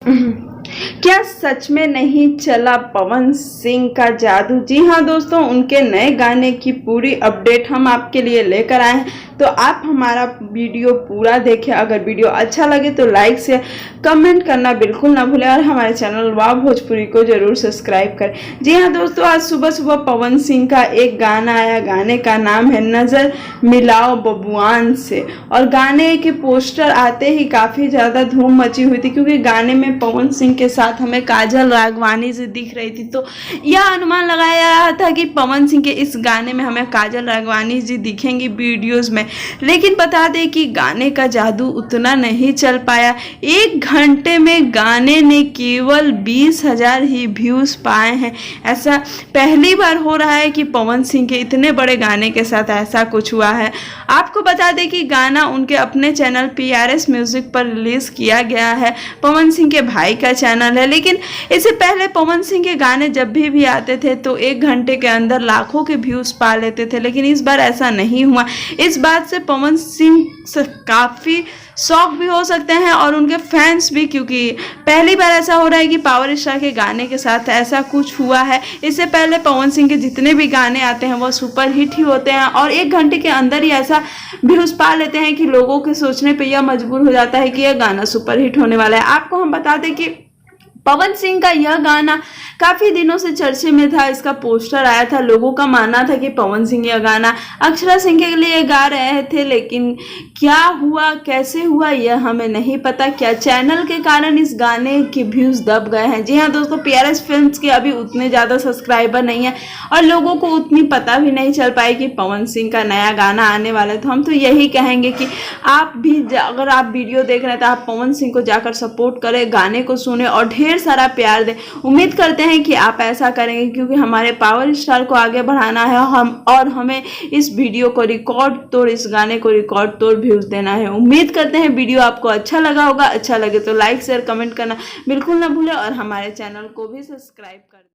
क्या सच में नहीं चला पवन सिंह का जादू? जी हाँ दोस्तों, उनके नए गाने की पूरी अपडेट हम आपके लिए लेकर आए हैं, तो आप हमारा वीडियो पूरा देखें। अगर वीडियो अच्छा लगे तो लाइक से कमेंट करना बिल्कुल ना भूलें और हमारे चैनल वाह भोजपुरी को जरूर सब्सक्राइब करें। जी हाँ दोस्तों, आज सुबह सुबह पवन सिंह का एक गाना आया। गाने का नाम है नजर मिलाओ बबुआन से, और गाने के पोस्टर आते ही काफी ज्यादा धूम मची हुई थी, क्योंकि गाने में पवन सिंह के साथ हमें काजल राघवानी से दिख रही थी। तो यह अनुमान लगाया जा रहा था कि पवन सिंह के इस गाने में हमें काजल राघवानी जी दिखेंगी वीडियोस में। लेकिन बता दें कि गाने का जादू उतना नहीं चल पाया। 1 घंटे में गाने ने केवल 20,000 ही व्यूज पाए हैं। ऐसा पहली बार हो रहा है कि पवन सिंह के इतने बड़े गाने के साथ ऐसा कुछ हुआ है। आपको बता दें कि गाना उनके अपने चैनल PRS म्यूजिक पर रिलीज किया गया है। पवन सिंह के भाई का चैनल है। लेकिन इससे पहले पवन सिंह के गाने जब भी आते थे तो 1 घंटे के अंदर लाखों के व्यूज पा लेते थे, लेकिन इस बार ऐसा नहीं हुआ। इस बात से पवन सिंह काफी शौक भी हो सकते हैं और उनके फैंस भी, क्योंकि पहली बार ऐसा हो रहा है कि पावर स्टार के गाने के साथ ऐसा कुछ हुआ है। इससे पहले पवन सिंह के जितने भी गाने आते हैं वो सुपर हिट ही होते हैं और 1 घंटे के अंदर ही ऐसा व्यूज पा लेते हैं कि लोगों के सोचने पे यह मजबूर हो जाता है कि यह गाना सुपर हिट होने वाला है। आपको हम बता दें कि पवन सिंह का यह गाना काफी दिनों से चर्चे में था। इसका पोस्टर आया था। लोगों का मानना था कि पवन सिंह यह गाना अक्षरा सिंह के लिए गा रहे थे, लेकिन क्या हुआ, कैसे हुआ, यह हमें नहीं पता। क्या चैनल के कारण इस गाने के व्यूज दब गए हैं? जी हाँ दोस्तों, PRS फिल्म्स के अभी उतने ज्यादा सब्सक्राइबर नहीं है और लोगों को उतनी पता भी नहीं चल पाई कि पवन सिंह का नया गाना आने वाला है। तो हम तो यही कहेंगे कि आप भी अगर आप वीडियो देख रहे हैं तो आप पवन सिंह को जाकर सपोर्ट करें, गाने को सुने और ढेर सारा प्यार दें। उम्मीद करते हैं कि आप ऐसा करेंगे, क्योंकि हमारे पावर स्टार को आगे बढ़ाना है और हमें इस वीडियो को रिकॉर्ड तोड़, इस गाने को रिकॉर्ड तोड़ व्यूज देना है। उम्मीद करते हैं वीडियो आपको अच्छा लगा होगा। अच्छा लगे तो लाइक शेयर कमेंट करना बिल्कुल ना भूलें और हमारे चैनल को भी सब्सक्राइब कर दें।